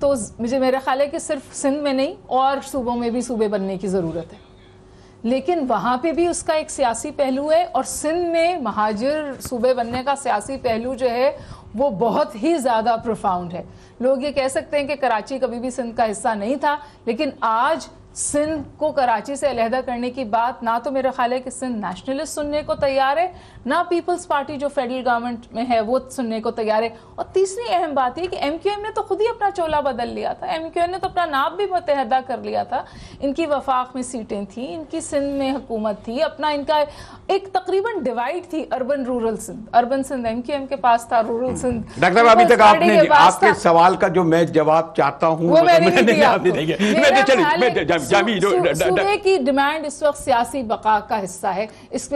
تو مجھے میرا خیال ہے کہ صرف سندھ میں نہیں اور صوبوں میں بھی صوبے بننے کی ضرورت ہے، لیکن وہاں پہ بھی اس کا ایک سیاسی پہلو ہے، اور سندھ میں مہاجر صوبے بننے کا سیاسی پہلو جو ہے وہ بہت ہی زیادہ پروفاؤنڈ ہے. لوگ یہ کہہ سکتے ہیں کہ کراچی کبھی بھی سندھ کا حصہ نہیں تھا، لیکن آج سندھ کو کراچی سے علیحدہ کرنے کی بات نہ تو میرا خیال ہے کہ سندھ نیشنلسٹ سننے کو تیار ہے، نہ پیپلز پارٹی جو فیڈرل گورنمنٹ میں ہے وہ سننے کو تیار ہے. اور تیسری اہم بات یہ کہ ایم کیو ایم نے تو خود ہی اپنا چولہ بدل لیا تھا، ایم کیو ایم نے تو اپنا نام بھی متحدہ کر لیا تھا. ان کی وفاق میں سیٹیں تھیں، ان کی سندھ میں حکومت تھی، اپنا ان کا ایک تقریباً ڈیوائڈ تھی urban rural Sindh. Urban Sindh M Q M کے پاس تھا، رورل سندھ ڈاکٹر ابھی تک آپ کے سوال کا جو میں جواب چاہتا ہوں وہ میں نہیں دیا. صوبے کی ڈیمانڈ اس وقت سیاسی بقا کا حصہ ہے، اس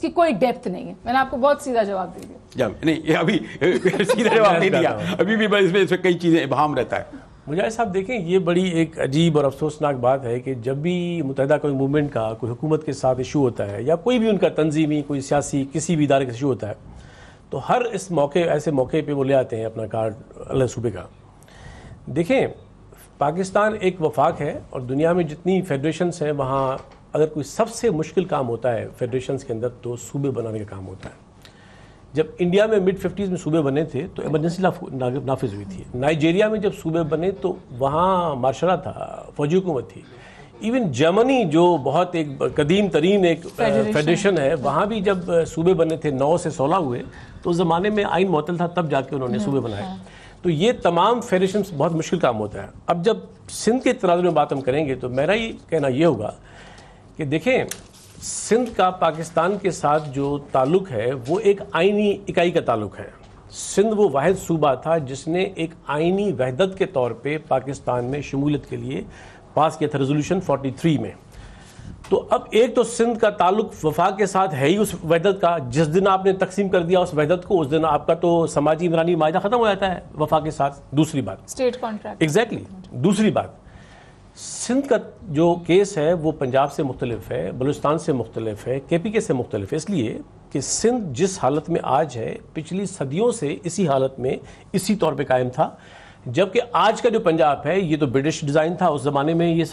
کی کوئی ڈیپتھ نہیں ہے. میں نے آپ کو بہت سیدھا جواب دے دیا. نہیں ابھی سیدھا جواب نہیں دیا، ابھی بھی اس میں کئی چیزیں ابہام رہتا ہے. مجاہد صاحب دیکھیں، یہ بڑی ایک عجیب اور افسوسناک بات ہے کہ جب بھی متحدہ قومی موومنٹ کا کوئی حکومت کے ساتھ ایشو ہوتا ہے یا کوئی بھی ان کا تنظیمی کوئی سیاسی کسی بھی ادارے کا ایشو ہوتا ہے تو ہر اس موقع ایسے موقع پہ وہ لے آتے ہیں اپنا کارڈ اللہ صوبے کا. دیکھیں پاکستان ایک وفاق ہے اور دنیا میں جتنی فیڈریشنز ہیں وہاں اگر کوئی سب سے مشکل کام ہوتا ہے فیڈریشنز کے اندر تو صوبے بنانے کا کام ہوتا ہے. جب انڈیا میں mid 50s میں صوبے بنے تھے تو ایمرجنسی نافذ ہوئی تھی. نائجیریا میں جب صوبے بنے تو وہاں مارشل تھا، فوجی حکومت تھی. ایون جرمنی جو بہت ایک قدیم ترین ایک فیڈریشن ہے وہاں بھی جب صوبے بنے تھے 9 سے 16 ہوئے تو اس زمانے میں آئین معطل تھا، تب جا کے انہوں نے صوبے بنائے. تو یہ تمام فیڈریشنز بہت مشکل کام ہوتا ہے. اب جب سندھ کے تناظر میں بات ہم کریں گے تو میرا ہی کہنا یہ ہوگا کہ دیکھیں سندھ کا پاکستان کے ساتھ جو تعلق ہے وہ ایک آئینی اکائی کا تعلق ہے. سندھ وہ واحد صوبہ تھا جس نے ایک آئینی وحدت کے طور پہ پاکستان میں شمولیت کے لیے پاس کیا تھا ریزولوشن 43 میں. تو اب ایک تو سندھ کا تعلق وفاق کے ساتھ ہے ہی اس وحدت کا. جس دن آپ نے تقسیم کر دیا اس وحدت کو اس دن آپ کا تو سماجی عمرانی معاہدہ ختم ہو جاتا ہے وفاق کے ساتھ. دوسری بات اسٹیٹ کانٹریکٹ ایگزیکٹلی. دوسری بات سندھ کا جو کیس ہے وہ پنجاب سے مختلف ہے، بلوچستان سے مختلف ہے، کے پی کے سے مختلف ہے، اس لیے کہ سندھ جس حالت میں آج ہے پچھلی صدیوں سے اسی حالت میں اسی طور پہ قائم تھا. جبکہ آج کا جو پنجاب ہے یہ تو برٹش ڈیزائن تھا. اس زمانے میں یہ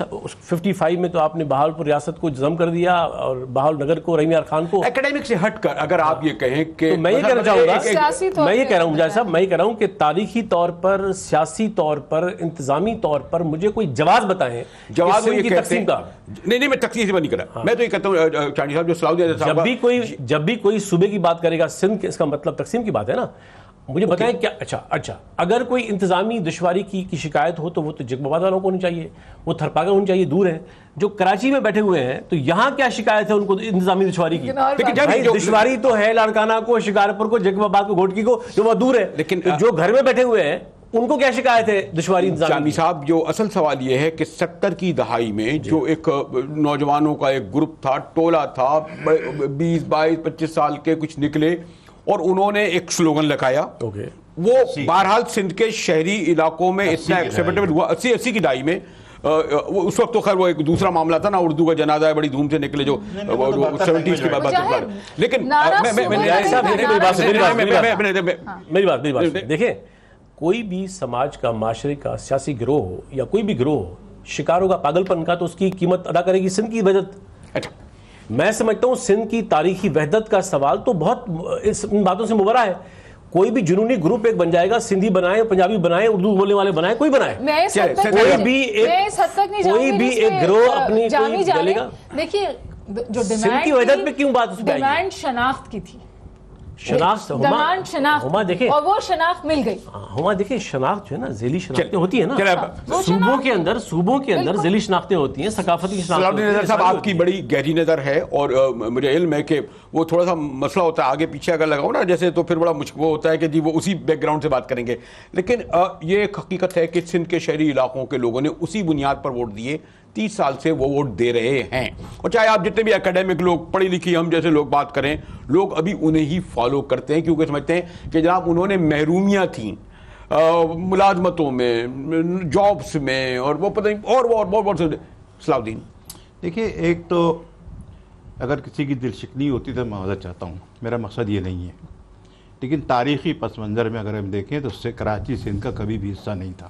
55 میں تو آپ نے بہاولپور ریاست کو جزم کر دیا اور بہاول نگر کو رحیم یار خان کو. ایکیڈیمک سے ہٹ کر اگر آپ یہ کہیں کہ میں یہ کہنا چاہوں گا، میں یہ کہہ رہا ہوں مجاہد صاحب، میں یہ کہہ رہا ہوں کہ تاریخی طور پر، سیاسی طور پر، انتظامی طور پر مجھے کوئی جواز بتائیں جواز کی تقسیم کا. نہیں میں تقسیم سے نہیں کر رہا. میں تو یہ کہتا ہوں چانی صاحب جو صلاح جب بھی کوئی صوبے کی بات کرے گا سندھ کے، اس کا مطلب تقسیم کی بات ہے نا. مجھے بتائیں کیا اچھا اگر کوئی انتظامی دشواری کی شکایت ہو تو وہ تو جگمباد والوں کو ہونی چاہیے، وہ تھرپاگر ہونی چاہیے، دور ہیں. جو کراچی میں بیٹھے ہوئے ہیں تو یہاں کیا شکایت ہے ان کو انتظامی دشواری کی؟ دشواری تو ہے لاڑکانہ کو، شکارپور کو، جگمباد کو، گھوٹکی کو، جو وہ دور ہے. لیکن جو گھر میں بیٹھے ہوئے ہیں ان کو کیا شکایت ہے دشواری انتظامی؟ چاندنی صاحب جو اصل سوال یہ ہے کہ 70 کی دہائی میں جو ایک نوجوانوں کا ایک گروپ تھا، ٹولہ تھا، 20 22 25 سال کے کچھ نکلے اور انہوں نے ایک سلوگن لگایا. وہ بہرحال سندھ کے شہری علاقوں میں اتنا ایکسیپٹیبل ہوا 80 کی دہائی میں. اس وقت تو خیر وہ ایک دوسرا معاملہ تھا نا، اردو کا جنازہ ہے بڑی دھوم سے نکلے جو 70s کی بات. لیکن میری بات دیکھیں، کوئی بھی سماج کا، معاشرے کا سیاسی گروہ ہو یا کوئی بھی گروہ ہو، شکار ہوگا پاگل پن کا تو اس کی قیمت ادا کرے گی سندھ کی وحدت. اچھا میں سمجھتا ہوں سندھ کی تاریخی وحدت کا سوال تو بہت ان باتوں سے مبرا ہے. کوئی بھی جنونی گروپ ایک بن جائے گا، سندھی بنائے، پنجابی بنائے، اردو بولنے والے بنائے، کوئی بنائے، کوئی بھی ایک گروہ اپنی کوئی ڈالے گا. دیکھیے جو سندھ کی وحدت میں کیوں بات ڈیمانڈ شناخت کی تھی، شناخت ہما دیکھیں اور وہ شناخت مل گئی. ہما دیکھیں شناخت جو ہے نا ذیلی شناختیں ہوتی ہیں نا صوبوں کے اندر ذیلی شناختیں ہوتی ہیں، ثقافتی شناختیں. نظر صاحب آپ کی بڑی گہری نظر ہے اور مجھے علم ہے کہ وہ تھوڑا سا مسئلہ ہوتا ہے آگے پیچھے اگر لگاؤ نا جیسے تو پھر بڑا وہ ہوتا ہے کہ جی وہ اسی بیک گراؤنڈ سے بات کریں گے. لیکن یہ ایک حقیقت ہے کہ سندھ کے شہری علاقوں کے لوگوں نے اسی بنیاد پر ووٹ دیے. 30 سال سے وہ ووٹ دے رہے ہیں اور چاہے آپ جتنے بھی اکیڈمک لوگ، پڑھی لکھی ہم جیسے لوگ بات کریں، لوگ ابھی انہیں ہی فالو کرتے ہیں کیونکہ سمجھتے ہیں کہ جناب انہوں نے محرومیاں تھیں ملازمتوں میں، جابس میں، اور وہ پتہ نہیں اور بہت صلاح الدین. دیکھیے ایک تو اگر کسی کی دل شکنی ہوتی تو میں معذرت چاہتا ہوں، میرا مقصد یہ نہیں ہے، لیکن تاریخی پس منظر میں اگر ہم دیکھیں تو اس سے کراچی سندھ کا کبھی بھی حصہ نہیں تھا.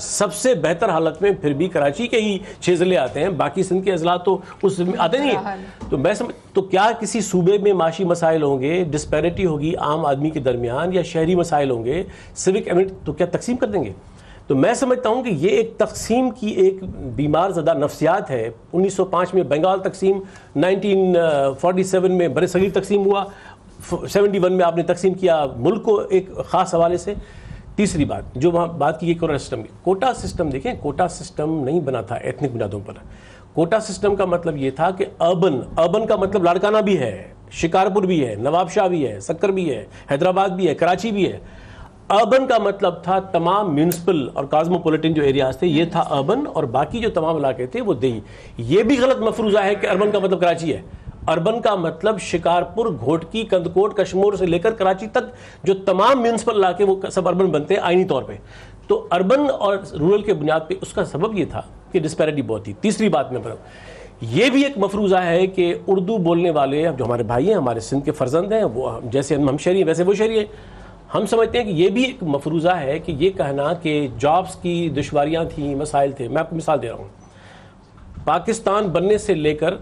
سب سے بہتر حالت میں پھر بھی کراچی کے ہی 6 ضلع آتے ہیں, باقی سندھ کے اضلاع تو اس میں آتے نہیں ہیں. تو میں تو کیا کسی صوبے میں معاشی مسائل ہوں گے, ڈسپیرٹی ہوگی عام آدمی کے درمیان, یا شہری مسائل ہوں گے, سوک ایونٹ, تو کیا تقسیم کر دیں گے؟ تو میں سمجھتا ہوں کہ یہ ایک تقسیم کی ایک بیمار زدہ نفسیات ہے. 1905 میں بنگال تقسیم, 1947 میں بر صغیر تقسیم ہوا, 71 میں آپ نے تقسیم کیا ملک کو ایک خاص حوالے سے. تیسری بات جو وہاں بات کی کوٹا سسٹم کی, کوٹا سسٹم دیکھیں, کوٹا سسٹم نہیں بنا تھا ایتھنک بنیادوں پر. کوٹا سسٹم کا مطلب یہ تھا کہ اربن کا مطلب لاڑکانہ بھی ہے, شکارپور بھی ہے, نواب شاہ بھی ہے, سکر بھی ہے, حیدرآباد بھی ہے, کراچی بھی ہے. اربن کا مطلب تھا تمام میونسپل اور کازموپولیٹن جو ایریاز تھے, یہ تھا اربن, اور باقی جو تمام علاقے تھے وہ دیہی. یہ بھی غلط مفروضہ ہے کہ اربن کا مطلب کراچی ہے. اربن کا مطلب شکارپور, گھوٹکی, کندکوٹ, کشمور سے لے کر کراچی تک جو تمام میونسپل علاقے وہ سب اربن بنتے ہیں آئینی طور پہ. تو اربن اور رورل کے بنیاد پہ اس کا سبب یہ تھا کہ ڈسپیرٹی بہت تھی. تیسری بات میں بتاؤں, یہ بھی ایک مفروضہ ہے کہ اردو بولنے والے جو ہمارے بھائی ہیں, ہمارے سندھ کے فرزند ہیں, وہ جیسے ہم شہری ہیں ویسے وہ شہری ہیں. ہم سمجھتے ہیں کہ یہ بھی ایک مفروضہ ہے کہ یہ کہنا کہ جابس کی دشواریاں تھیں, مسائل تھے. میں آپ کو مثال دے رہا ہوں, پاکستان بننے سے لے کر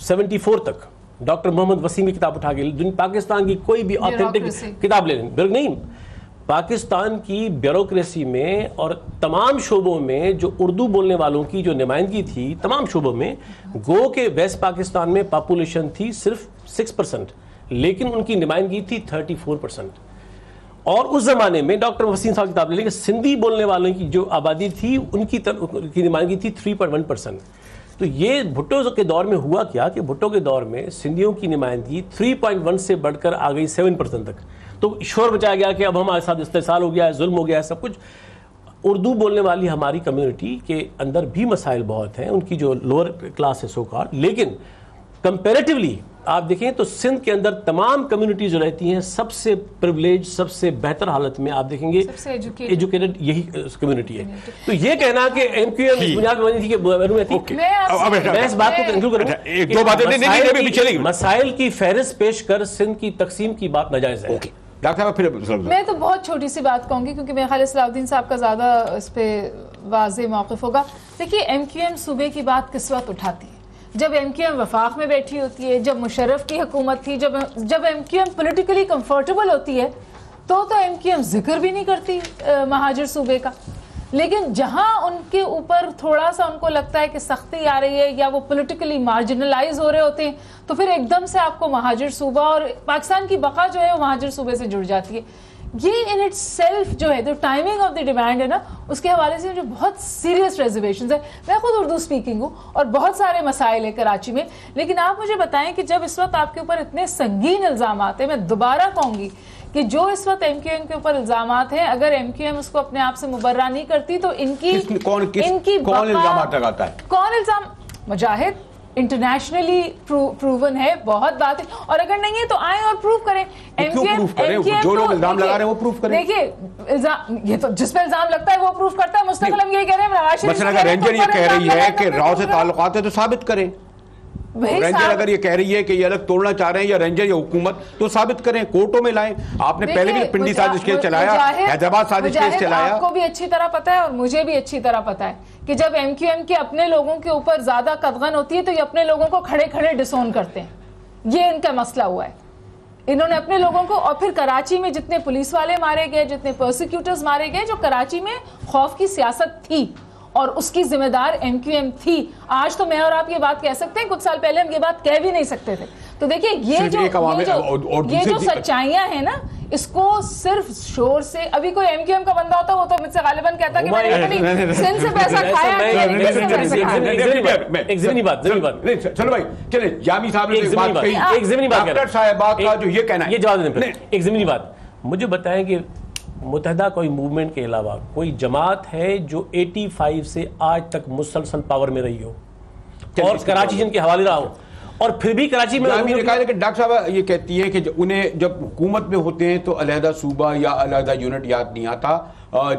74 تک ڈاکٹر محمد وسیم کی کتاب اٹھا کے پاکستان کی کوئی بھی آتھینٹک کتاب لے لیں, نہیں, پاکستان کی بیوروکریسی میں اور تمام شعبوں میں جو اردو بولنے والوں کی جو نمائندگی تھی تمام شعبوں میں, گو کہ ویسٹ پاکستان میں پاپولیشن تھی صرف 6%, لیکن ان کی نمائندگی تھی 34%. اور اس زمانے میں ڈاکٹر وسیم صاحب کی کتاب لے لیں کہ سندھی بولنے والوں کی جو آبادی تھی ان کی نمائندگی تھی 3.1%. تو یہ بھٹو کے دور میں ہوا کیا کہ بھٹو کے دور میں سندھیوں کی نمائندگی 3.1 سے بڑھ کر آ گئی 7% تک. تو شور بچایا گیا کہ اب ہمارے ساتھ استحصال ہو گیا ہے, ظلم ہو گیا ہے, سب کچھ. اردو بولنے والی ہماری کمیونٹی کے اندر بھی مسائل بہت ہیں, ان کی جو لوور کلاس ہے سو کارڈ, لیکن کمپیریٹیولی آپ دیکھیں تو سندھ کے اندر تمام کمیونٹیز جو رہتی ہیں سب سے پریولیج, سب سے بہتر حالت میں آپ دیکھیں گے ایجوکیٹڈ یہی کمیونٹی ہے. تو یہ کہنا کہ ایم کیو ایم اس بنیاد بنی تھی کہ میں اس بات کو کنکلوڈ کروں, مسائل کی فہرست پیش کر سندھ کی تقسیم کی بات ناجائز ہے. میں تو بہت چھوٹی سی بات کہوں گی کیونکہ میرے خیال صلاح الدین صاحب کا زیادہ اس پہ واضح موقف ہوگا. دیکھیے ایم کیو ایم صوبے کی بات کس وقت اٹھاتی ہے؟ جب ایم کیو ایم وفاق میں بیٹھی ہوتی ہے, جب مشرف کی حکومت تھی, جب M Q M politically comfortable ہوتی ہے تو ایم کیو ایم ذکر بھی نہیں کرتی مہاجر صوبے کا. لیکن جہاں ان کے اوپر تھوڑا سا ان کو لگتا ہے کہ سختی آ رہی ہے یا وہ پولیٹیکلی مارجنلائز ہو رہے ہوتے ہیں تو پھر ایک دم سے آپ کو مہاجر صوبہ اور پاکستان کی بقا جو ہے وہ مہاجر صوبے سے جڑ جاتی ہے. یہ ان اٹ سیلف جو ہے جو ٹائمنگ آف دی ڈیمانڈ ہے نا, اس کے حوالے سے جو بہت سیریس ریزرویشنز ہیں. میں خود اردو اسپیکنگ ہوں اور بہت سارے مسائل ہیں کراچی میں, لیکن آپ مجھے بتائیں کہ جب اس وقت آپ کے اوپر اتنے سنگین الزامات ہیں, میں دوبارہ کہوں گی کہ جو اس وقت ایم کیو ایم کے اوپر الزامات ہیں, اگر ایم کیو ایم اس کو اپنے آپ سے مبرہ نہیں کرتی تو ان کی کون الزامات لگاتا ہے؟ کون الزام؟ مجاہد انٹرنیشنلی پروون ہے, بہت بات ہے, اور اگر نہیں ہے تو آئیں اور پروف کریں. جو لوگ الزام لگا رہے ہیں وہ پروف کریں. دیکھیے یہ تو جس پہ الزام لگتا ہے وہ پروف کرتا ہے. مستقل ہم یہی کہہ رہے ہیں, مثلا اگر رینجر یہ کہہ رہی ہے کہ راؤ سے تعلقات ہیں تو ثابت کریں. رینجر اگر یہ کہہ رہی ہے کہ یہ الگ توڑنا چاہ رہے ہیں یا رینجر یا حکومت, تو ثابت کریں, کورٹوں میں لائیں. آپ نے پہلے بھی پنڈی سازش کیس چلایا, حیدرآباد سازش کیس چلایا. آپ کو بھی اچھی طرح پتا ہے اور مجھے بھی اچھی طرح پتا ہے کہ جب ایم کیو ایم کے اپنے لوگوں کے اوپر زیادہ قدغن ہوتی ہے تو یہ اپنے لوگوں کو کھڑے کھڑے ڈسون کرتے ہیں. یہ ان کا مسئلہ ہوا ہے. انہوں نے اپنے لوگوں کو, اور پھر کراچی میں جتنے پولیس والے مارے گئے, جتنے پرسیکیوٹرز مارے گئے, جو کراچی میں خوف کی سیاست تھی اور اس کی ذمہ دار ایم کیو ایم تھی. آج تو میں اور آپ یہ بات کہہ سکتے ہیں, کچھ سال پہلے ہم یہ بات کہہ بھی نہیں سکتے تھے. تو دیکھیے یہ جو سچائیاں ہیں نا, اس کو صرف شور سے, ابھی کوئی ایم کیو ایم کا بندہ ہوتا وہ تو مجھ سے غالباً کہتا کہ میں نے سندھ سے پیسہ کھایا. چلو بھائی چلے, جامی صاحب نے ایک ضمنی بات, ڈاکٹر صاحبہ کا جو یہ کہنا ہے, یہ جواب دیں. ایک ضمنی بات مجھے بتائیں کہ متحدہ کوئی موومنٹ کے علاوہ کوئی جماعت ہے جو 85 سے آج تک مسلسل پاور میں رہی ہو اور کراچی جن کے حوالے رہا ہو, اور پھر بھی کراچی میں ڈاکٹر صاحب یہ کہتی ہے کہ انہیں جب حکومت میں ہوتے ہیں تو علیحدہ صوبہ یا علیحدہ یونٹ یاد نہیں آتا,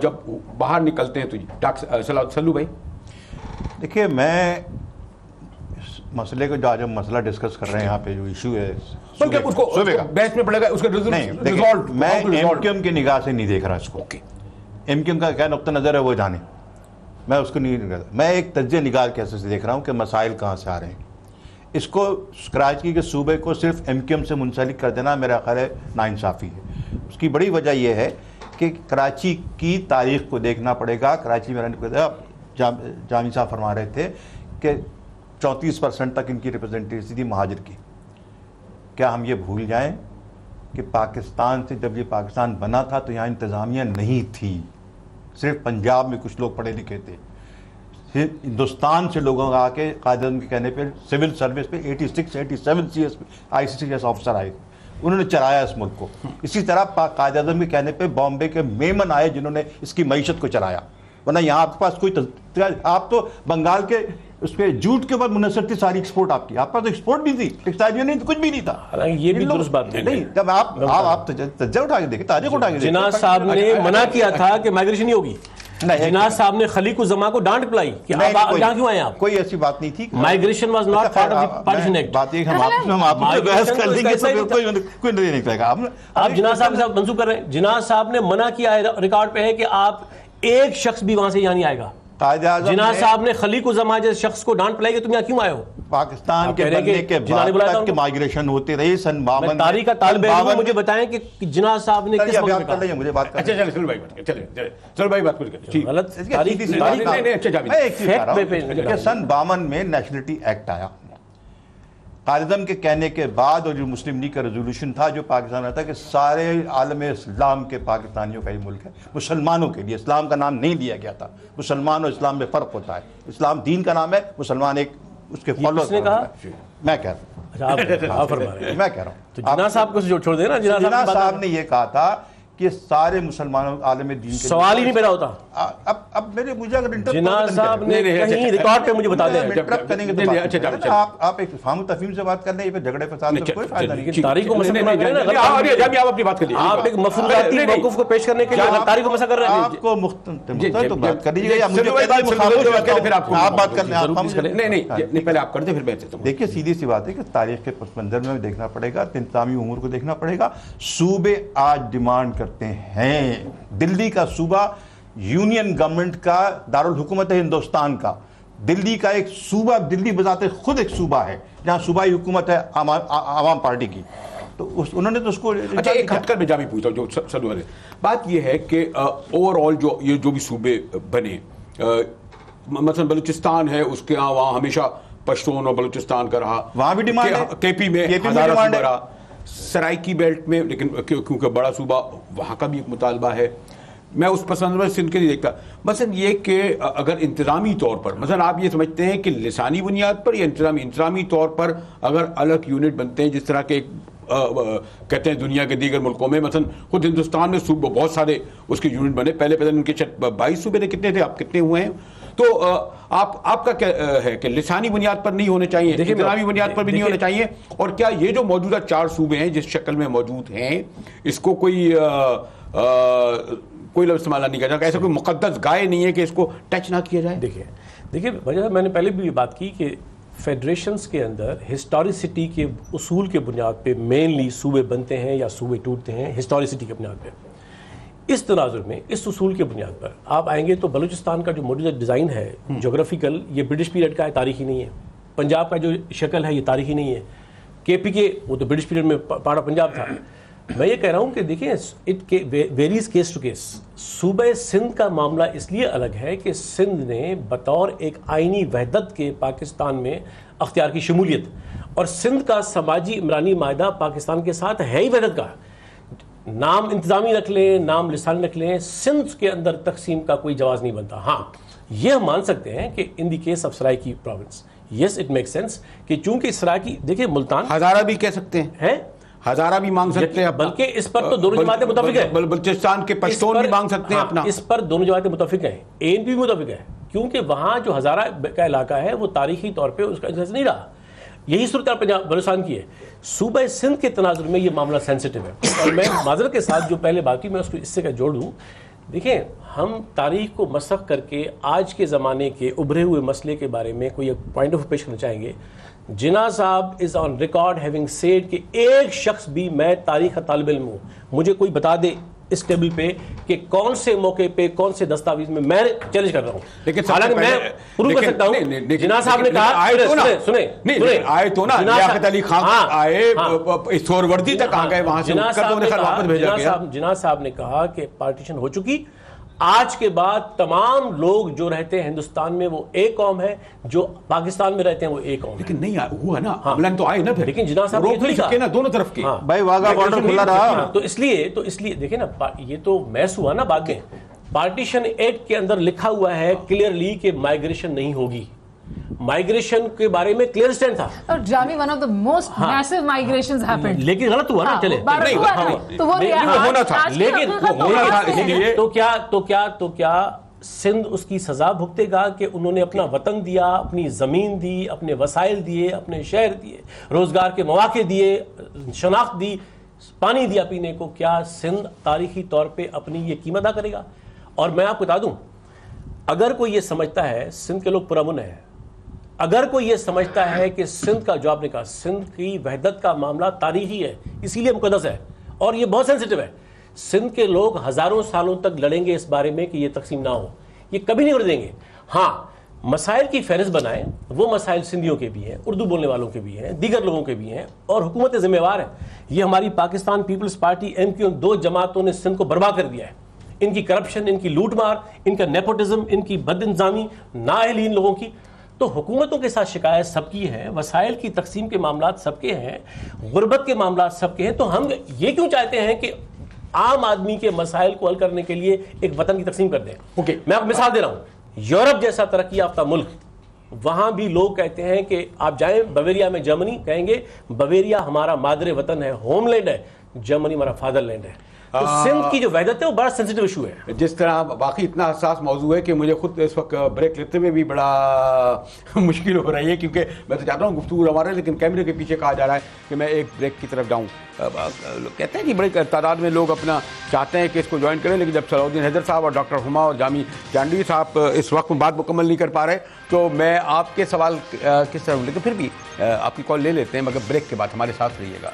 جب باہر نکلتے ہیں تو. ڈاکٹر سلو بھائی دیکھیے, میں مسئلے کو جو آج ہم مسئلہ ڈسکس کر رہے ہیں یہاں پہ جو ایشو ہے اس کو بحث میں پڑے گا, اس کا میں ایم کیو ایم کی نگاہ سے نہیں دیکھ رہا اس کو. ایم کیو ایم کا کیا نقطہ نظر ہے وہ جانے، میں اس کو نہیں کرتا. میں ایک تجزیہ نگار کے حیثیت سے دیکھ رہا ہوں کہ مسائل کہاں سے آ رہے ہیں. اس کو کراچی کے صوبے کو صرف ایم کیو ایم سے منسلک کر دینا میرا خیال ہے ناانصافی ہے. اس کی بڑی وجہ یہ ہے کہ کراچی کی تاریخ کو دیکھنا پڑے گا. کراچی میں رہنے کو جامی صاحب فرما رہے تھے کہ 34% تک ان کی ریپرزنٹیشن تھی مہاجر کی. کیا ہم یہ بھول جائیں کہ پاکستان سے جب یہ پاکستان بنا تھا تو یہاں انتظامیہ نہیں تھی، صرف پنجاب میں کچھ لوگ پڑھے لکھے تھے. ہندوستان سے لوگوں آ کے قائد اعظم کے کہنے پہ سول سروس پہ 86-87 C S I C C S officer آئے، انہوں نے چلایا اس ملک کو. اسی طرح قائد اعظم کے کہنے پہ بامبے کے میمن آئے جنہوں نے اس کی معیشت کو چلایا. ورنہ یہاں آپ کے پاس کوئی آپ تو بنگال کے اس پہ جوٹ کے اوپر منحصر تھی ساری ایکسپورٹ آپ کی. آپ پاس ایکسپورٹ بھی تھی، ٹیکسٹائل نہیں، کچھ بھی نہیں تھا. یہ بھی درست بات نہیں. جب آپ تجزیہ اٹھا کے دیکھیں، تاریخ اٹھا کے دیکھیں. جناح صاحب نے منع کیا تھا کہ مائگریشن نہیں ہوگی. جناح صاحب نے خلیق الزماں کو ڈانٹ پلائی کہ آپ یہاں کیوں آئے. آپ کوئی ایسی بات نہیں تھی. Migration was not part of the partition act. بات یہ ہم آپ سے بحث کر لیں گے تو کوئی نہیں نکلے گا. آپ جناح صاحب کے ساتھ منسوخ کر رہے ہیں. جناح صاحب نے منع کیا ہے، ریکارڈ پہ ہے کہ آپ ایک شخص بھی وہاں سے یہاں نہیں آئے گا. جناح صاحب نے خلیق الزماں جیسے شخص کو ڈانٹ پلائی کہ تم یہاں کیوں آئے ہو. پاکستان کے بننے کے بعد تک کہ مائگریشن ہوتی رہی. سن 52 تاریخ کا طالب علم مجھے بتائیں کہ جناح صاحب نے کس وقت کہا. مجھے بات کریں. اچھا چلو بھائی بات کریں. غلط تاریخ میں ایک چیز کہہ رہا ہوں کہ سن 52 میں نیشنلٹی ایکٹ آیا. قائد اعظم کے کہنے کے بعد، اور جو مسلم لیگ کا ریزولوشن تھا جو پاکستان میں تھا کہ سارے عالم اسلام کے پاکستانیوں کا یہ ملک ہے. مسلمانوں کے لیے اسلام کا نام نہیں دیا گیا تھا. مسلمان اور اسلام میں فرق ہوتا ہے. اسلام دین کا نام ہے، مسلمان ایک اس کے فالوورز. نے کہا میں کہہ رہا ہوں میں کہہ رہا ہوں تو جناح صاحب کو چھوڑ دینا. جناح صاحب نے یہ کہا تھا کہ سارے مسلمانوں عالم دین کے سوال ہی نہیں پیدا ہوتا. اب میرے مجھے اگر جناح صاحب نے کہیں ریکارڈ پہ مجھے بتا دیں کریں گے تو آپ ایک فہم و تفہیم سے بات کر لیں، پھر جھگڑے فساد سے کوئی فائدہ نہیں. تاریخ کو مسئلہ آپ اپنی بات کر لیجیے. آپ ایک مفروضاتی موقف کو پیش کرنے کے لیے تاریخ کو مسئلہ کر رہے ہیں. آپ کو مختلف تو بات کر لیجیے یا مجھے آپ بات کر لیں. نہیں پہلے آپ کر دیں پھر میں. دیکھیے سیدھی سی بات ہے کہ تاریخ کے پس منظر میں دیکھنا پڑے گا، انتظامی امور کو دیکھنا پڑے گا. صوبے آج ڈیمانڈ کرتے ہیں. دلی کا صوبہ یونین گورنمنٹ کا دارالحکومت ہے ہندوستان کا. دلی کا ایک صوبہ، دلی بذات خود ایک صوبہ ہے جہاں صوبائی حکومت ہے عوام پارٹی کی. تو انہوں نے تو اس کو. اچھا ایک ہٹ کر میں جا بھی پوچھتا ہوں جو سلو ہے. بات یہ ہے کہ اوور آل جو بھی صوبے بنے، مثلا بلوچستان ہے، اس کے وہاں ہمیشہ پشتون اور بلوچستان کا رہا. وہاں بھی ڈیمانڈ ہے. کے پی میں ہزارہ صوبہ رہا، سرائکی بیلٹ میں، لیکن کیونکہ بڑا صوبہ وہاں کا بھی ایک مطالبہ ہے. میں اس پس منظر میں سندھ کے نہیں دیکھتا. مثلا یہ کہ اگر انتظامی طور پر، مثلا آپ یہ سمجھتے ہیں کہ لسانی بنیاد پر یا انتظامی طور پر اگر الگ یونٹ بنتے ہیں، جس طرح کے کہتے ہیں دنیا کے دیگر ملکوں میں، مثلا خود ہندوستان میں صوبے بہت سارے اس کے یونٹ بنے. پہلے ان کے 22 صوبے نے کتنے تھے، آپ کتنے ہوئے ہیں؟ تو آپ کا کیا ہے کہ لسانی بنیاد پر نہیں ہونے چاہیے، انتظامی بنیاد پر بھی نہیں ہونے چاہیے؟ اور کیا یہ جو موجودہ 4 صوبے ہیں جس شکل میں موجود ہیں، اس کو کوئی لفظ استعمال نہیں کیا جائے، ایسا کوئی مقدس گائے نہیں ہے کہ اس کو ٹچ نہ کیا جائے؟ دیکھیے وجہ میں نے پہلے بھی بات کی کہ فیڈریشنز کے اندر ہسٹوریسٹی کے اصول کے بنیاد پہ مینلی صوبے بنتے ہیں یا صوبے ٹوٹتے ہیں ہسٹوریسٹی کے بنیاد پہ. اس تناظر میں اس اصول کے بنیاد پر آپ آئیں گے تو بلوچستان کا جو موجودہ ڈیزائن ہے جغرافیکل، یہ برٹش پیریڈ کا ہے، تاریخی نہیں ہے. پنجاب کا جو شکل ہے یہ تاریخی نہیں ہے. کے پی کے وہ تو برٹش پیریڈ میں پارٹ آف پنجاب تھا. میں یہ کہہ رہا ہوں کہ دیکھیں it varies case to case. صوبہ سندھ کا معاملہ اس لیے الگ ہے کہ سندھ نے بطور ایک آئینی وحدت کے پاکستان میں اختیار کی شمولیت، اور سندھ کا سماجی عمرانی معاہدہ پاکستان کے ساتھ ہے ہی وحدت کا. نام انتظامی رکھ لیں، نام لسانی رکھ لیں، سندھ کے اندر تقسیم کا کوئی جواز نہیں بنتا. ہاں یہ ہم مان سکتے ہیں کہ in the case of Saraiki province, yes it make sense کہ چونکہ سرائکی، دیکھیں ملتان ہزارہ بھی کہہ سکتے ہیں، ہزارہ بھی مانگ سکتے ہیں، بلکہ اس پر تو دونوں جماعتیں متفق ہیں. بلوچستان کے پشتون بھی مانگ سکتے ہیں اپنا. اس پر دونوں جماعتیں متفق ہیں، اے این پی بھی متفق ہے، کیونکہ وہاں جو ہزارہ کا علاقہ ہے وہ تاریخی طور پہ اس کا انحصار نہیں رہا. یہی صورتحال پنجاب بلوچستان کی ہے. صوبہ سندھ کے تناظر میں یہ معاملہ سینسٹیو ہے. اور میں معذرت کے ساتھ جو پہلے بات کی میں اس کو اس سے کا جوڑ دوں. دیکھیں ہم تاریخ کو مسخ کر کے آج کے زمانے کے ابھرے ہوئے مسئلے کے بارے میں کوئی ایک پوائنٹ آف پیش کرنا چاہیں گے. جناح صاحب از آن ریکارڈ ہیونگ سیڈ کہ ایک شخص بھی، میں تاریخ کا طالب علم ہوں، مجھے کوئی بتا دے اس ٹیبل پہ کہ کون سے موقع پہ کون سے دستاویز میں چیلنج کر رہا ہوں. لیکن حالانکہ میں پروو کر سکتا ہوں. جناح صاحب نے کہا سنیں آئے تو نا لیاقت علی خان آئے سہروردی تک آ گئے, وہاں سے واپس بھیجا گیا. جناح صاحب نے کہا کہ پارٹیشن ہو چکی, آج کے بعد تمام لوگ جو رہتے ہیں ہندوستان میں وہ ایک قوم ہے, جو پاکستان میں رہتے ہیں وہ ایک قوم ہے. لیکن نہیں ہوا نا, عملاً تو آئے نا. لیکن جناح صاحب روک نہیں سکے نا دونوں طرف کے بھائی, واگا بارڈر کھلا رہا. تو اس لیے دیکھیں نا, یہ تو محض ہوا نا بعد میں. پارٹیشن ایکٹ کے اندر لکھا ہوا ہے کلیئرلی کہ مائیگریشن نہیں ہوگی. مائیگریشن کے بارے میں کلیئر سٹینڈ تھا. اور جامی one of the most massive migrations happened. لیکن غلط ہوا نا. چلے تو وہ ہونا تھا, لیکن تو کیا سندھ اس کی سزا بھگتے گا کہ انہوں نے اپنا وطن دیا, اپنی زمین دی, اپنے وسائل دیے, اپنے شہر دیے, روزگار کے مواقع دیے, شناخت دی, پانی دیا پینے کو, کیا سندھ تاریخی طور پہ اپنی یہ قیمت ادا کرے گا؟ اور میں آپ کو بتا دوں, اگر کوئی یہ سمجھتا ہے سندھ کے لوگ پرامن ہیں, اگر کوئی یہ سمجھتا ہے کہ سندھ کا, جو آپ نے کہا سندھ کی وحدت کا معاملہ تاریخی ہے, اسی لیے مقدس ہے اور یہ بہت سینسٹیو ہے, سندھ کے لوگ ہزاروں سالوں تک لڑیں گے اس بارے میں کہ یہ تقسیم نہ ہو, یہ کبھی نہیں کر دیں گے. ہاں, مسائل کی فہرست بنائیں, وہ مسائل سندھیوں کے بھی ہیں, اردو بولنے والوں کے بھی ہیں, دیگر لوگوں کے بھی ہیں, اور حکومت ذمہ وار ہے. یہ ہماری پاکستان پیپلز پارٹی MQ دو جماعتوں نے سندھ کو برباد کر دیا ہے. ان کی کرپشن, ان کی لوٹ مار, ان کا نیپوٹزم, ان کی بد انتظامی, نااہلین لوگوں کی. تو حکومتوں کے ساتھ شکایت سب کی ہے, وسائل کی تقسیم کے معاملات سب کے ہیں, غربت کے معاملات سب کے ہیں. تو ہم یہ کیوں چاہتے ہیں کہ عام آدمی کے مسائل کو حل کرنے کے لیے ایک وطن کی تقسیم کر دیں؟ میں آپ کو مثال دے رہا ہوں, یورپ جیسا ترقی یافتہ ملک, وہاں بھی لوگ کہتے ہیں کہ آپ جائیں بویریا میں, جرمنی, کہیں گے بویریا ہمارا مادر وطن ہے, ہوم لینڈ ہے, جرمنی ہمارا فادر لینڈ ہے. تو سندھ کی جو وحدت ہے وہ بڑا سینسٹیو ایشو ہے. جس طرح واقعی اتنا حساس موضوع ہے کہ مجھے خود اس وقت بریک لیتے میں بھی بڑا مشکل ہو رہی ہے, کیونکہ میں تو چاہتا ہوں گفتگو ہمارے, لیکن کیمرے کے پیچھے کہا جا رہا ہے کہ میں ایک بریک کی طرف جاؤں. کہتے ہیں کہ بڑی تعداد میں لوگ اپنا چاہتے ہیں کہ اس کو جوائن کریں, لیکن جب صلاح الدین حیدر صاحب اور ڈاکٹر ہما اور جامی چانڈوی صاحب اس وقت میں بات مکمل نہیں کر پا رہے, تو میں آپ کے سوال کس طرح, لیکن پھر بھی آپ کی کال لے لیتے ہیں, مگر بریک کے بعد ہمارے ساتھ رہیے گا.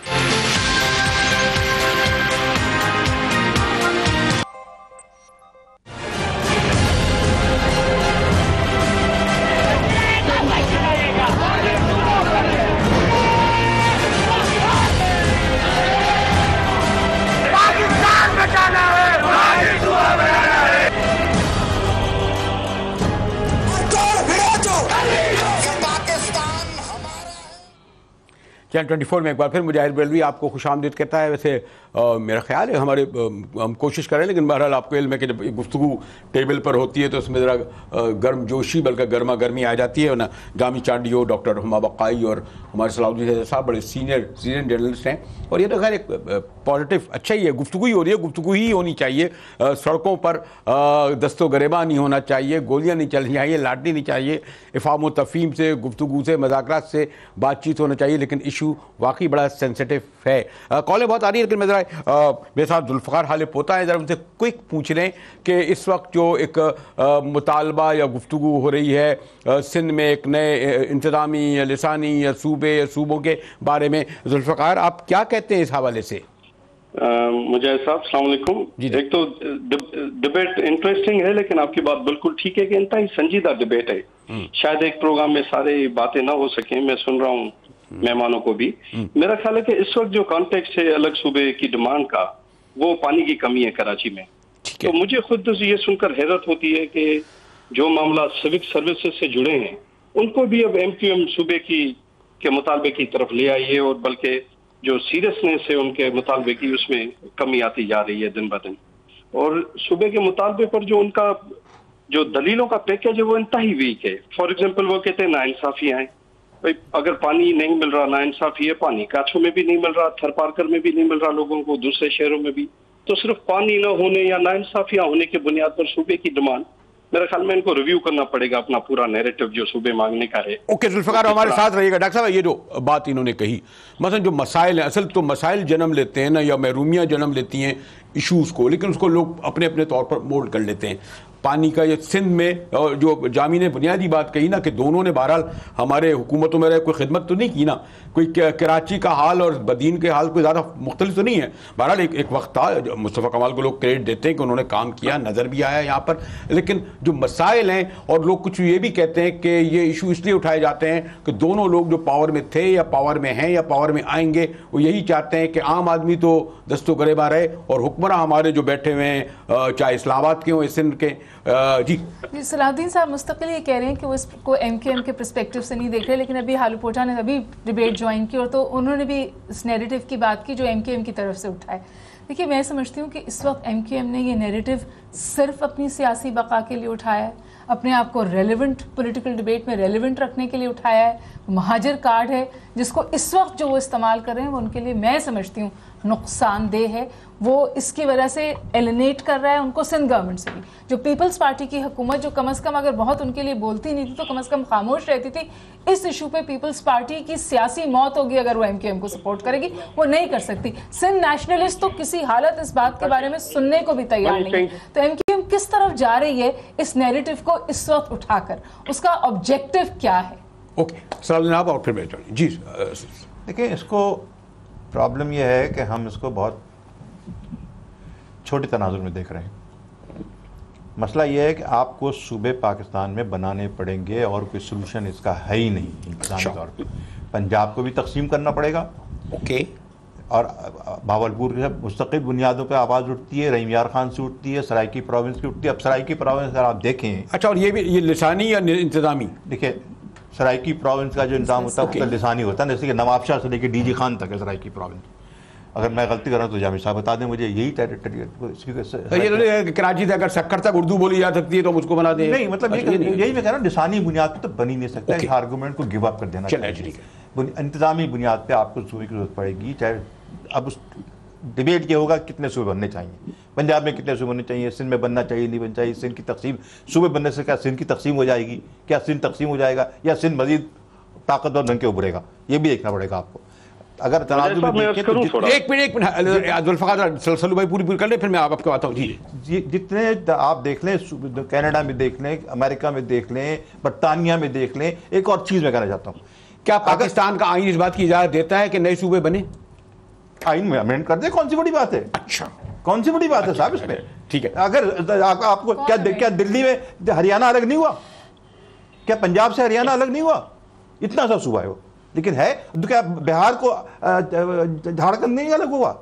چینل 24 میں ایک بار پھر مجاہد بریلوی آپ کو خوش آمدید کہتا ہے. ویسے میرا خیال ہے ہم کوشش کریں, لیکن بہرحال آپ کو علم ہے کہ جب گفتگو ٹیبل پر ہوتی ہے تو اس میں ذرا گرم جوشی بلکہ گرما گرمی آ جاتی ہے. ورنہ جامی چانڈیو, ڈاکٹر ہما بقائی اور ہمارے صلاح الدین حیدر صاحب بڑے سینئر جرنلسٹ ہیں, اور یہ تو خیر ایک پازیٹیو اچھا ہی ہے, گفتگو ہی ہو رہی ہے, گفتگو ہی ہونی چاہیے. سڑکوں پر دست و گریباں نہیں ہونا چاہیے, گولیاں نہیں چلنی چاہیے, لاٹنی نہیں چاہیے, افہام و تفہیم سے, گفتگو سے, مذاکرات سے بات چیت ہونا چاہیے. لیکن ایشو واقعی بڑا سینسٹیو ہے. کالیں بہت آ رہی ہے, لیکن میں ذرا میرے ساتھ ذوالفقار حال پوتا ہے, ذرا ان سے کوئک پوچھ لیں کہ اس وقت جو ایک مطالبہ یا گفتگو ہو رہی ہے سندھ میں ایک نئے انتظامی یا لسانی یا صوبوں کے بارے میں, ذوالفقار آپ کیا کہتے ہیں اس حوالے سے؟ مجاہد صاحب السلام علیکم. ایک تو ڈبیٹ انٹرسٹنگ ہے, لیکن آپ کی بات بالکل ٹھیک ہے کہ انتہائی سنجیدہ ڈبیٹ ہے. شاید ایک پروگرام میں سارے باتیں نہ ہو سکیں, میں سن رہا ہوں مہمانوں کو بھی. میرا خیال ہے کہ اس وقت جو کانٹیکسٹ ہے الگ صوبے کی ڈیمانڈ کا, وہ پانی کی کمی ہے کراچی میں. تو مجھے خود یہ سن کر حیرت ہوتی ہے کہ جو معاملات سیوک سروسز سے جڑے ہیں ان کو بھی اب MQM صوبے کے مطالبے کی طرف لے آئی ہے, اور بلکہ جو سیریسنیس ہے ان کے مطالبے کی اس میں کمی آتی جا رہی ہے دن بدن. اور صوبے کے مطالبے پر جو ان کا جو دلیلوں کا پیکج ہے وہ انتہائی ویک ہے. فار ایگزامپل وہ کہتے ہیں ناانصافیاں ہیں. اگر پانی نہیں مل رہا, ناانصافی ہے, پانی کاچھوں میں بھی نہیں مل رہا, تھر پارکر میں بھی نہیں مل رہا لوگوں کو, دوسرے شہروں میں بھی. تو صرف پانی نہ ہونے یا ناانصافیاں ہونے کی بنیاد پر صوبے کی ڈیمانڈ, میرے خیال میں ان کو ریویو کرنا پڑے گا اپنا پورا نیریٹو جو صوبے مانگنے کا ہے. اوکے ذوالفقار ہمارے ساتھ رہیے گا. ڈاکٹر صاحب یہ جو بات انہوں نے کہی, مثلا جو مسائل ہیں, اصل تو مسائل جنم لیتے ہیں نا, یا محرومیاں جنم لیتی ہیں ایشوز کو, لیکن اس کو لوگ اپنے اپنے طور پر مولڈ کر لیتے ہیں. پانی کا. یہ سندھ میں جو جامی نے بنیادی بات کہی نا کہ دونوں نے بہرحال ہمارے حکومتوں میں رہے کوئی خدمت تو نہیں کی نا, کوئی کراچی کا حال اور بدین کے حال کوئی زیادہ مختلف تو نہیں ہے. بہرحال ایک وقت تھا, مصطفیٰ کمال کو لوگ کریڈٹ دیتے ہیں کہ انہوں نے کام کیا, نظر بھی آیا یہاں پر, لیکن جو مسائل ہیں اور لوگ کچھ یہ بھی کہتے ہیں کہ یہ ایشو اس لیے اٹھائے جاتے ہیں کہ دونوں لوگ جو پاور میں تھے یا پاور میں ہیں یا پاور میں آئیں گے وہ یہی چاہتے ہیں کہ عام آدمی تو دستوں گریباں رہے اور حکمراں ہمارے جو بیٹھے ہوئے ہیں چاہے اسلام آباد کے ہوں سندھ کے. جی صلاح الدین صاحب مستقل یہ کہہ رہے ہیں کہ وہ اس کو ایم کیو ایم کے پرسپیکٹو سے نہیں دیکھ رہے, لیکن ابھی ہالو پوٹا نے ابھی ڈبیٹ جوائن کی اور تو انہوں نے بھی اس نیریٹو کی بات کی جو ایم کیو ایم کی طرف سے اٹھائے. دیکھیے میں سمجھتی ہوں کہ اس وقت ایم کیو ایم نے یہ نیریٹو صرف اپنی سیاسی بقا کے لیے اٹھایا ہے, اپنے آپ کو ریلیونٹ پولیٹیکل ڈبیٹ میں ریلیونٹ رکھنے کے لیے اٹھایا ہے. مہاجر کارڈ ہے جس کو اس وقت جو وہ استعمال کر رہے ہیں وہ ان کے لیے میں سمجھتی ہوں نقصان دہ ہے. وہ اس کی وجہ سے ایلینیٹ کر رہا ہے ان کو سندھ گورنمنٹ سے بھی. جو پیپلز پارٹی کی حکومت جو کم از کم اگر بہت ان کے لیے بولتی نہیں تھی تو کم از کم خاموش رہتی تھی, اس ایشو پہ پیپلز پارٹی کی سیاسی موت ہوگی اگر وہ ایم کیو ایم کو سپورٹ کرے گی, وہ نہیں کر سکتی. سندھ نیشنلسٹ تو کسی حالت اس بات کے بارے میں سننے کو بھی تیار نہیں. تو ایم کیو ایم کس طرف جا رہی ہے اس نیریٹو کو اس وقت اٹھا کر, اس کا آبجیکٹو کیا ہے؟ اوکے سلام جناب اور پھر میں جی دیکھیں اس کو پرابلم یہ ہے کہ ہم اس کو بہت چھوٹے تناظر میں دیکھ رہے ہیں. مسئلہ یہ ہے کہ آپ کو صوبے پاکستان میں بنانے پڑیں گے اور کوئی سلوشن اس کا ہے ہی نہیں انتظامی طور پہ. پنجاب کو بھی تقسیم کرنا پڑے گا, اوکے, اور بھاولپور کے مستقل بنیادوں پہ آواز اٹھتی ہے, رحیم یار خان سے اٹھتی ہے, سرائیکی پروونس کی اٹھتی ہے. اب سرائیکی پروونس اگر آپ دیکھیں, اچھا, اور یہ بھی یہ لسانی یا انتظامی؟ دیکھیں سرائیکی پروونس کا جو انتظام ہوتا ہے وہ لسانی ہوتا ہے, جیسے کہ نواب شاہ سے لے کے ڈی جی خان تک ہے سرائیکی پروونس. اگر میں غلطی کر رہا ہوں تو جامع صاحب بتا دیں مجھے, یہی کراچی سے اگر سکر تک اردو بولی جا سکتی ہے تو مجھ کو بنا دیں. نہیں مطلب یہی میں کہہ رہا ہوں لسانی بنیاد پہ تو بن ہی نہیں سکتا, اس آرگومنٹ کو گیو اپ کر دینا چاہیے. انتظامی بنیاد پہ آپ کو صوبے کی ضرورت پڑے گی. چاہے اب اس ڈبیٹ یہ ہوگا کتنے صوبے بننے چاہیے, پنجاب میں کتنے صوبے بننے چاہیے, سندھ میں بننا چاہیے نہیں بننا چاہیے, سندھ کی تقسیم صوبے بننے سے کیا سندھ کی تقسیم ہو جائے گی, کیا سندھ تقسیم ہو جائے گا یا سندھ مزید طاقتور بن کے ابھرے گا, یہ بھی دیکھنا پڑے گا آپ کو. اگر تناظر میں ایک منٹ سلسلو بھائی پوری کر لیں پھر میں آپ کو آتا ہوں. جی جتنے آپ دیکھ لیں, کینیڈا میں دیکھ لیں, امریکہ میں دیکھ لیں, برطانیہ میں دیکھ لیں. ایک اور چیز میں کہنا چاہتا ہوں, کیا پاکستان کا آئین اس بات کی اجازت دیتا ہے کہ نئے صوبے بنے؟ آئین میں امینڈ کر دیں, کون سی بڑی بات ہے؟ اچھا, کون سی بڑی بات ہے صاحب اس میں؟ ٹھیک ہے. اگر آپ کو کیا دلی میں ہریانہ الگ نہیں ہوا, کیا پنجاب سے ہریانہ الگ نہیں ہوا؟ اتنا سا صوبہ ہے وہ, لیکن ہے کیا بہار کو جھارکھنڈ نہیں الگ ہوا؟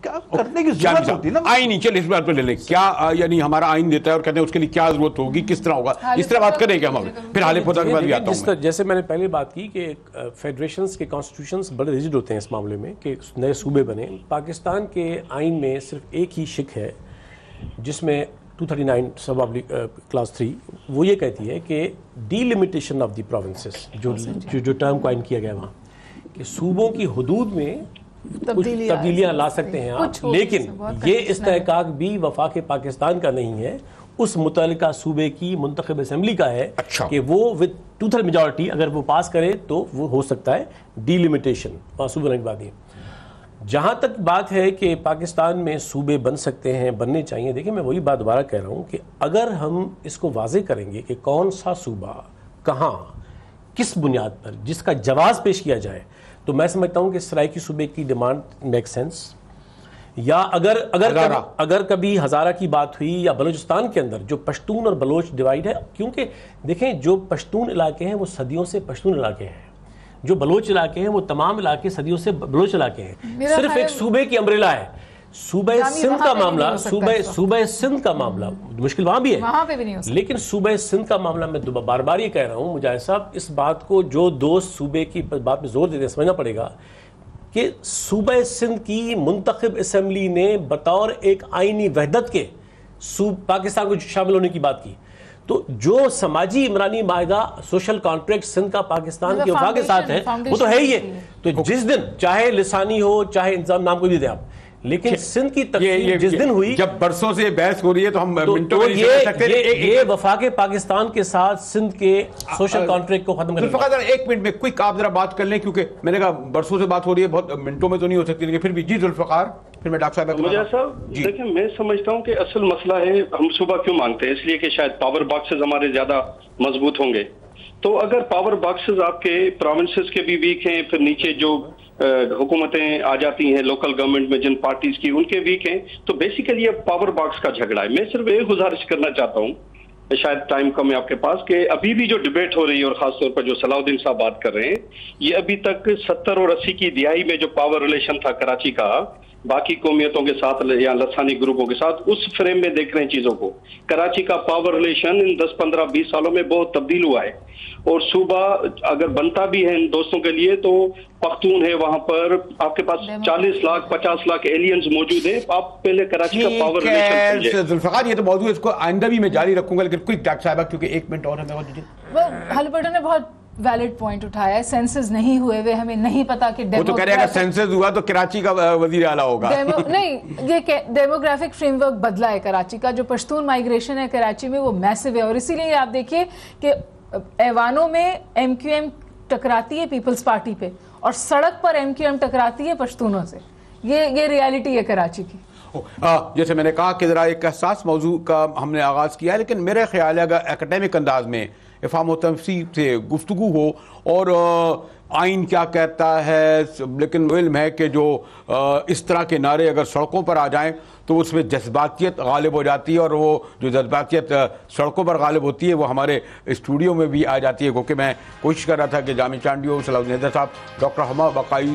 کیا کرنے کی ضرورت ہوتی ہے نا آئین نہیں. چل اس بات پہ لے لیں, کیا یعنی ہمارا آئین دیتا ہے اور کہتے ہیں اس کے لیے کیا ضرورت ہوگی, کس طرح ہوگا, اس طرح بات کریں گے ہم. پھر حال پودا کے بعد بھی آتا ہوں. جیسے میں نے پہلے بات کی کہ فیڈریشنز کے کانسٹیٹیوشنز بڑے ریجڈ ہوتے ہیں اس معاملے میں کہ نئے صوبے بنے. پاکستان کے آئین میں صرف ایک ہی شک ہے جس میں 239 سب کلاس 3 وہ یہ کہتی ہے کہ D limitation of the provinces, جو ٹرم کوائن کیا گیا وہاں کہ صوبوں کی حدود میں تبدیلیاں لا سکتے ہیں آپ, لیکن یہ استحقاق بھی وفاق پاکستان کا نہیں ہے, اس متعلقہ صوبے کی منتخب اسمبلی کا ہے کہ وہ ود 2/3 میجورٹی اگر وہ پاس کرے تو وہ ہو سکتا ہے ڈی لمیٹیشن صوبے بننے کے بعد. جہاں تک بات ہے کہ پاکستان میں صوبے بن سکتے ہیں, بننے چاہیے, دیکھیں میں وہی بات دوبارہ کہہ رہا ہوں کہ اگر ہم اس کو واضح کریں گے کہ کون سا صوبہ کہاں کس بنیاد پر جس کا جواز پیش کیا جائے, تو میں سمجھتا ہوں کہ سرائیکی صوبے کی ڈیمانڈ میک سینس. یا اگر کبھی ہزارہ کی بات ہوئی یا بلوچستان کے اندر جو پشتون اور بلوچ ڈیوائیڈ ہے, کیونکہ دیکھیں جو پشتون علاقے ہیں وہ صدیوں سے پشتون علاقے ہیں, جو بلوچ علاقے ہیں وہ تمام علاقے صدیوں سے بلوچ علاقے ہیں. صرف ایک صوبے کی امبریلا ہے. صوبہ سندھ کا معاملہ صوبہ سندھ کا معاملہ مشکل وہاں بھی ہے, لیکن صوبہ سندھ کا معاملہ میں بار بار یہ کہہ رہا ہوں مجاہد صاحب, اس بات کو جو دوست صوبے کی بات پہ زور دیتے ہیں سمجھنا پڑے گا کہ صوبہ سندھ کی منتخب اسمبلی نے بطور ایک آئینی وحدت کے پاکستان کو شامل ہونے کی بات کی. تو جو سماجی عمرانی معاہدہ سوشل کانٹریکٹ سندھ کا پاکستان کے وفاق کے ساتھ ہے وہ تو ہے ہی ہے. تو جس دن چاہے لسانی ہو چاہے انتظام نام کوئی بھی دیں آپ, لیکن سندھ کی تقسیم جس دن ہوئی, جب برسوں سے بحث ہو رہی ہے تو ہم منٹوں میں یہ وفاق پاکستان کے ساتھ سندھ کے سوشل کانٹریکٹ کو ختم کرنا. ایک منٹ میں کوئک آپ ذرا بات کر لیں, کیونکہ میں نے کہا برسوں سے بات ہو رہی ہے, بہت منٹوں میں تو نہیں ہو سکتی, لیکن پھر بھی. جی ذوالفقار. پھر میں ڈاکٹر صاحب مجھے صاحب دیکھیں میں سمجھتا ہوں کہ اصل مسئلہ ہے ہم صبح کیوں مانگتے ہیں، اس لیے کہ شاید پاور باکسز ہمارے زیادہ مضبوط ہوں گے. تو اگر پاور باکسز آپ کے پروونسز کے بھی ویک ہیں، پھر نیچے جو حکومتیں آ جاتی ہیں لوکل گورنمنٹ میں جن پارٹیز کی ان کے ویک ہیں، تو بیسیکلی یہ پاور باکس کا جھگڑا ہے. میں صرف ایک گزارش کرنا چاہتا ہوں، شاید ٹائم کم ہے آپ کے پاس، کہ ابھی بھی جو ڈبیٹ ہو رہی ہے اور خاص طور پر جو صلاح الدین صاحب بات کر رہے ہیں، یہ ابھی تک 70 اور 80 کی دہائی میں جو پاور ریلیشن تھا کراچی کا باقی قومیتوں کے ساتھ یا لسانی گروپوں کے ساتھ، اس فریم میں دیکھ رہے ہیں چیزوں کو. کراچی کا پاور ریلیشن ان 10 15 20 سالوں میں بہت تبدیل ہوا ہے، اور صوبہ اگر بنتا بھی ہے ان دوستوں کے لیے تو پختون ہے وہاں پر، آپ کے پاس 40 لاکھ 50 لاکھ ایلینز موجود ہیں. آپ پہلے کراچی کا پاور ریلیشن ذوالفقار، یہ تو موضوع اس کو آئندہ بھی میں جاری رکھوں گا، لیکن کوئی ڈاکٹر صاحبہ کیونکہ 1 منٹ اور ہمیں وقت دیجیے. ہلیبرٹن نے بہت ویلڈ پوائنٹ اٹھایا ہے، سینسز نہیں ہوئے ہوئے ہمیں نہیں پتا کہ وہ تو کہہ رہے ہیں کہ سینسز ہوا تو کراچی کا وزیر اعلیٰ ہوگا. نہیں، یہ ڈیموگرافک فریم ورک بدلا ہے کراچی کا. جو پشتون مائیگریشن ہے کراچی میں وہ میسو ہے، اور اسی لیے آپ دیکھیے کہ ایوانوں میں ایم کیو ایم ٹکراتی ہے پیپلز پارٹی پہ، اور سڑک پر ایم کیو ایم ٹکراتی ہے پشتونوں سے. یہ ریالٹی ہے کراچی کی. جیسے میں نے کہا کہ ذرا ایک حساس موضوع کا ہم نے آغاز کیا ہے، لیکن میرے خیال ہے اگر اکیڈیمک انداز میں افہام و تفصیل سے گفتگو ہو اور آئین کیا کہتا ہے، لیکن علم ہے کہ جو اس طرح کے نعرے اگر سڑکوں پر آ جائیں تو اس میں جذباتیت غالب ہو جاتی ہے، اور وہ جو جذباتیت سڑکوں پر غالب ہوتی ہے وہ ہمارے اسٹوڈیو میں بھی آ جاتی ہے. کیونکہ میں کوشش کر رہا تھا کہ جامع چانڈیو صلاح الدین حیدر صاحب ڈاکٹر ہما بقائی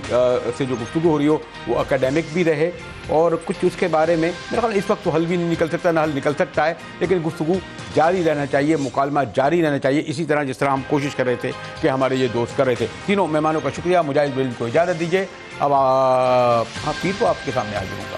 سے جو گفتگو ہو رہی ہو وہ اکیڈیمک بھی رہے، اور کچھ اس کے بارے میں میرا خیال اس وقت تو حل بھی نہیں نکل سکتا، نہ حل نکل سکتا ہے، لیکن گفتگو جاری رہنا چاہیے، مکالمہ جاری رہنا چاہیے، اسی طرح جس طرح ہم کوشش کر رہے تھے کہ ہمارے یہ دوست کر رہے تھے. تینوں مہمانوں کا شکریہ. مجاہد بریلوی کو اجازت دیجیے. اب پیر کو آپ کے سامنے حاضر ہوں گا.